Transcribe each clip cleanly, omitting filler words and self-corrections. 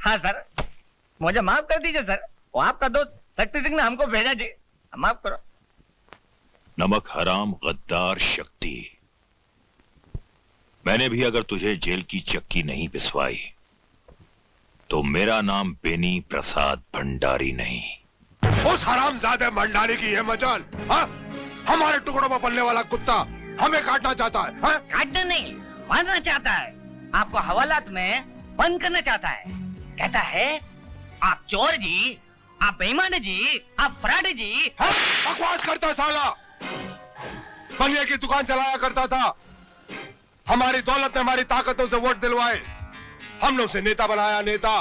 हाँ सर, मुझे माफ कर दीजिए सर। वो आपका दोस्त शक्ति सिंह ने हमको भेजा जी, माफ करो। नमक हराम गद्दार शक्ति, मैंने भी अगर तुझे जेल की चक्की नहीं पिसवाई तो मेरा नाम बेनी प्रसाद भंडारी नहीं। उस हरामजादे भंडारी की है मजाल। हाँ? हमारे टुकड़ों में पलने वाला कुत्ता हमें काटना चाहता है। हाँ? काटना नहीं, मारना चाहता है। आपको हवालात में बंद करना चाहता है। कहता है आप चोर जी, आप बेईमान जी, आप फ्रॉड जी। हाँ? बकवास करता साला। बनिए की दुकान चलाया करता था। हमारी दौलत ने हमारी ताकतों से वोट दिलवाए। हमने उसे नेता बनाया, नेता।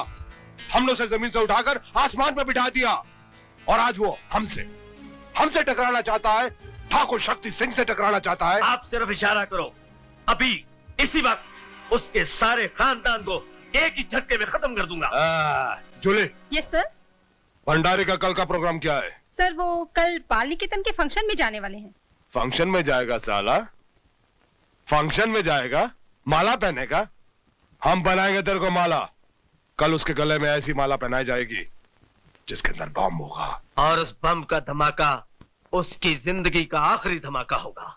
हमने उसे जमीन से उठाकर आसमान पर बिठा दिया और आज वो हमसे टकराना चाहता है। ठाकुर शक्ति सिंह से टकराना चाहता है। आप सिर्फ इशारा करो, अभी इसी वक्त उसके सारे खानदान को एक ही झटके में खत्म कर दूंगा। जूली। Yes sir. भंडारी का कल का प्रोग्राम क्या है? सर वो कल बाल निकेतन के फंक्शन में जाने वाले हैं। फंक्शन में जाएगा साला? फंक्शन में जाएगा? माला पहनेगा? हम बनाएंगे तेरे को माला। कल उसके गले में ऐसी माला पहनाई जाएगी जिसके अंदर बम होगा। और उस बम का धमाका उसकी जिंदगी का आखिरी धमाका होगा।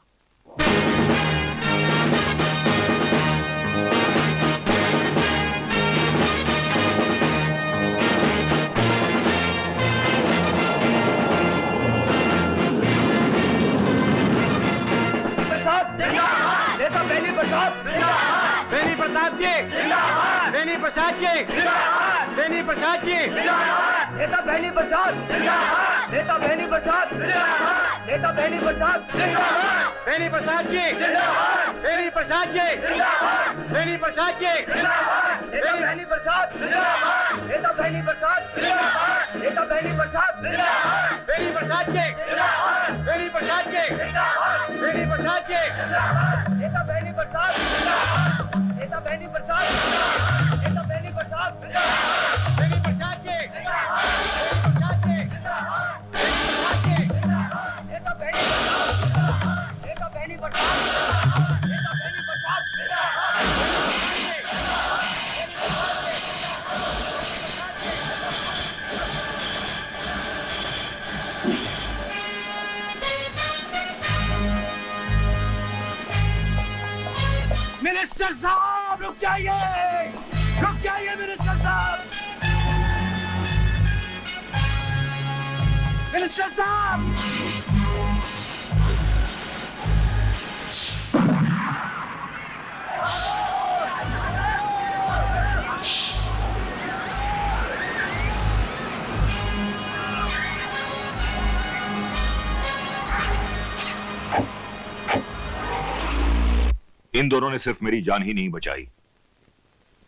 नेता बेनी प्रसाद, बेनी प्रसाद जी, बेनी प्रसाद जी, बेनी प्रसाद जी, नेता बेनी प्रसाद, नेता बेनी प्रसाद, नेता बेनी प्रसाद, बेनी प्रसाद जी, बेनी प्रसाद जी, बेनी प्रसाद जी, नेता बेनी प्रसाद, नेता बेनी प्रसाद, नेता बेनी प्रसाद, बेनी प्रसाद जी, बेनी प्रसाद जी, बेनी प्रसाद जी, नेता बेनी प्रसाद, नेता बेनी प्रसाद, नेता बेनी प्रसाद, बेनी प्रसाद जी, प्रसाद जी, नेता बेनी प्रसाद, नेता बेनी प्रसाद, नेता बेनी प्रसाद, मिनिस्टर साहब रुक जाइए, रुक जाइए मिनिस्टर साहब, मिनिस्टर साहब। इन दोनों ने सिर्फ मेरी जान ही नहीं बचाई,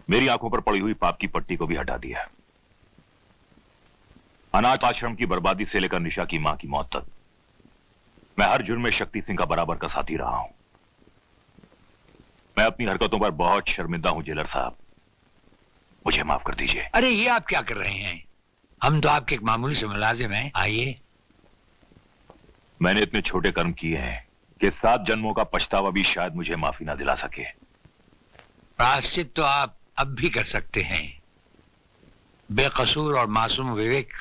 मेरी आंखों पर पड़ी हुई पाप की पट्टी को भी हटा दिया। अनाथ आश्रम की बर्बादी से लेकर निशा की मां की मौत तक मैं हर जुर्म में शक्ति सिंह का बराबर का साथी रहा हूं। मैं अपनी हरकतों पर बहुत शर्मिंदा हूं जेलर साहब, मुझे माफ कर दीजिए। अरे ये आप क्या कर रहे हैं? हम तो आपके एक मामूली से मुलाजिम हैं। आइए। मैंने इतने छोटे कर्म किए हैं कि 7 जन्मों का पछतावा भी शायद मुझे माफी ना दिला सके। प्रायश्चित तो आप अब भी कर सकते हैं। बेकसूर और मासूम विवेक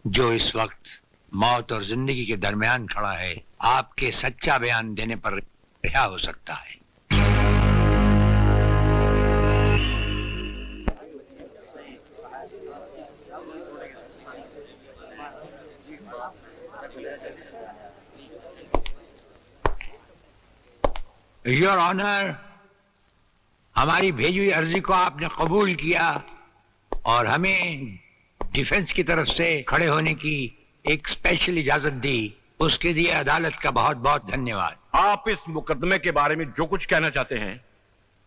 जो इस वक्त मौत और जिंदगी के दरमियान खड़ा है, आपके सच्चा बयान देने पर रिहा हो सकता है। योर ऑनर, हमारी भेजी हुई अर्जी को आपने कबूल किया और हमें डिफेंस की तरफ से खड़े होने की एक स्पेशल इजाजत दी, उसके लिए अदालत का बहुत बहुत धन्यवाद। आप इस मुकदमे के बारे में जो कुछ कहना चाहते हैं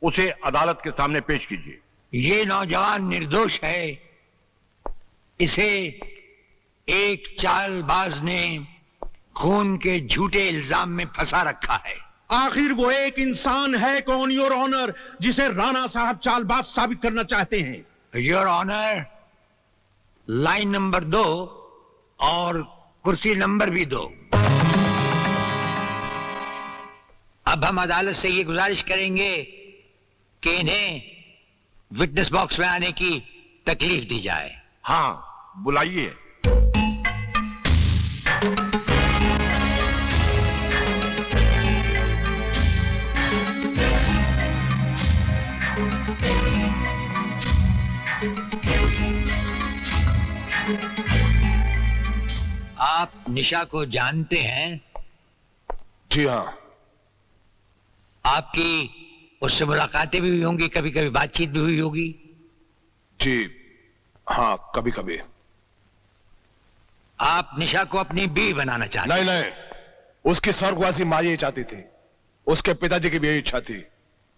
उसे अदालत के सामने पेश कीजिए। ये नौजवान निर्दोष है, इसे एक चालबाज ने खून के झूठे इल्जाम में फंसा रखा है। आखिर वो एक इंसान है कौन योर ऑनर जिसे राणा साहब चालबाज साबित करना चाहते हैं? योर ऑनर, लाइन नंबर 2 और कुर्सी नंबर भी 2। अब हम अदालत से ये गुजारिश करेंगे कि इन्हें विटनेस बॉक्स में आने की तकलीफ दी जाए। हाँ, बुलाइए। आप निशा को जानते हैं? जी हाँ। आपकी उससे मुलाकातें भी हुई होंगी, कभी कभी बातचीत भी हुई होगी। जी हाँ, कभी कभी। आप निशा को अपनी बीवी बनाना चाहते? नहीं नहीं, उसकी स्वर्गवासी माँ यही चाहती थी, उसके पिताजी की भी यही इच्छा थी,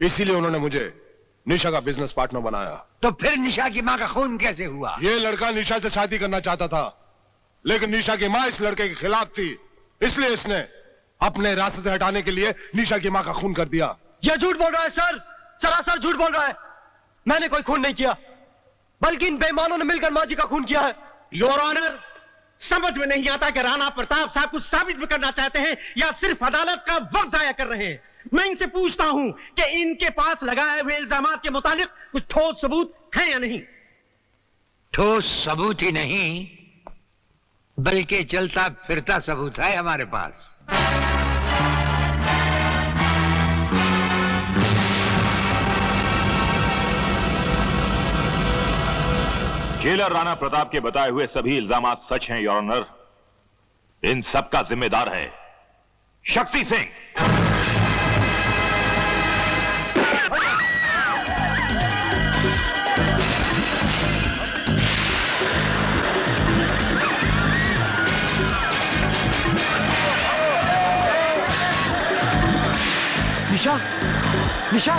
इसीलिए उन्होंने मुझे निशा का बिजनेस पार्टनर बनाया। तो फिर निशा की माँ का खून कैसे हुआ? ये लड़का निशा से शादी करना चाहता था, लेकिन निशा की माँ इस लड़के के खिलाफ थी, इसलिए इसने अपने रास्ते से हटाने के लिए निशा की माँ का खून कर दिया। यह झूठ बोल रहा है सर, सरासर झूठ बोल रहा है। मैंने कोई खून नहीं किया, बल्कि इन बेईमानों ने मिलकर माँ जी का खून किया है। योर ऑनर, समझ में नहीं आता कि राणा प्रताप साहब कुछ साबित भी करना चाहते हैं या सिर्फ अदालत का वक्त जाया कर रहे हैं। मैं इनसे पूछता हूं कि इनके पास लगाए हुए इल्जामात के मुताबिक कुछ ठोस सबूत है या नहीं? ठोस सबूत ही नहीं, बल्कि चलता फिरता सबूत है हमारे पास। जेलर राणा प्रताप के बताए हुए सभी इल्जामात सच हैं, योर ऑनर। इन सब का जिम्मेदार है शक्ति सिंह। निशा, निशा,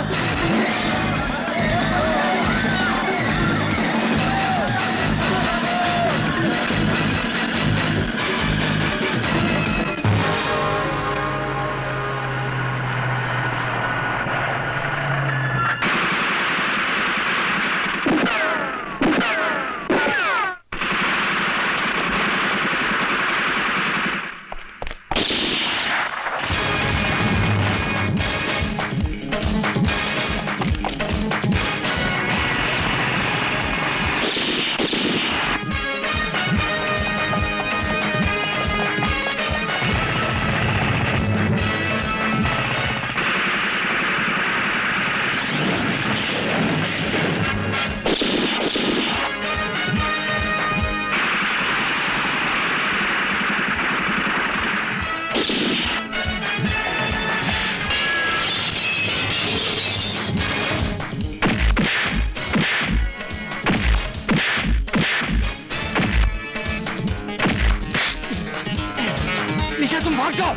निशा, तुम भाग जाओ।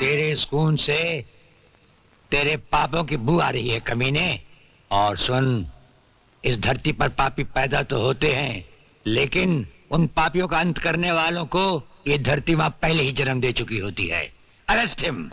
तेरे इस खून से तेरे पापों की बू आ रही है कमीने। और सुन, इस धरती पर पापी पैदा तो होते हैं, लेकिन उन पापियों का अंत करने वालों को ये धरती मां पहले ही जन्म दे चुकी होती है। Arrest him.